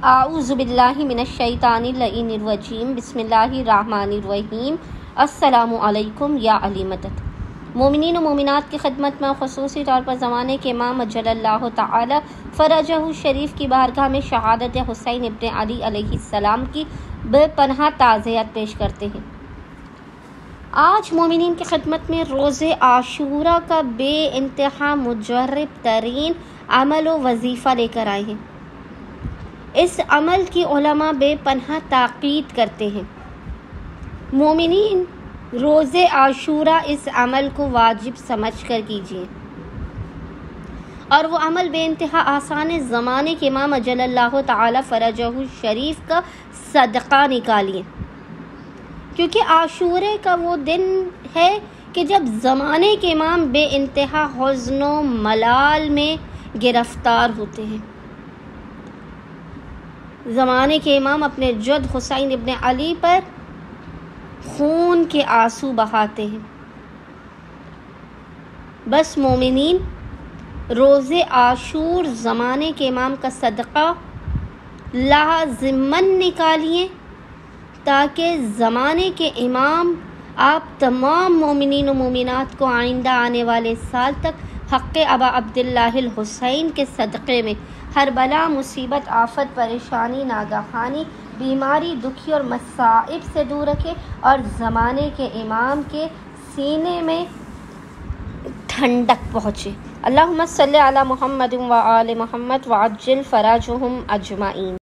आऊज़ुबिल्लाहि मिनश्शैतानिर्रजीम बिस्मिल्लाहिर्रहमानिर्रहीम। अस्सलामु अलैकुम या अली मदद। मोमिनीन व मोमिनात की खिदमत में ख़ुसूसी तौर पर ज़माने के इमाम अज्जलल्लाहु तआला फ़रजहु शरीफ की बारगाह में शहादत हुसैन इब्न अली अलैहिस्सलाम की बेपनाह ताज़ियत पेश करते हैं। आज मोमिनीन की खिदमत में रोज़े आशूरा का बेइंतहा मुजर्रब तरीन अमल व वजीफ़ा लेकर आए हैं। इस अमल की उलमा बेपनाह ताक़ीद करते हैं। मोमिनीन रोज़े आशूरा इस अमल को वाजिब समझ कर कीजिए और वो अमल बेइंतहा आसान है। ज़माने के इमाम अज्जलल्लाहु तआला फ़रजहु शरीफ का सदक़ा निकालिए, क्योंकि आशूरे का वो दिन है कि जब ज़माने के इमाम बेइंतहा हुज़्न व मलाल में गिरफ़्तार होते हैं। ज़माने के इमाम अपने जद हुसैन इब्न अली पर खून के आंसू बहाते हैं। बस मोमिनीन रोज़े आशूर ज़माने के इमाम का सदक़ा लाज़िमन निकालिए, ताकि ज़माने के इमाम आप तमाम मोमिनीन व मोमिनात को आइंदा आने वाले साल तक हक़ अबा अब्दुल्लाहिल हुसैन के सदक़े में हर बला, मुसीबत, आफत, परेशानी, नागहानी, बीमारी, दुखी और मसाइब से दूर रखे और ज़माने के इमाम के सीने में ठंडक पहुँचे। अल्लाहुम्मा सल्लि अला मुहम्मद व आले मुहम्मद व अज्जिल फ़राजहुम अजमाइन।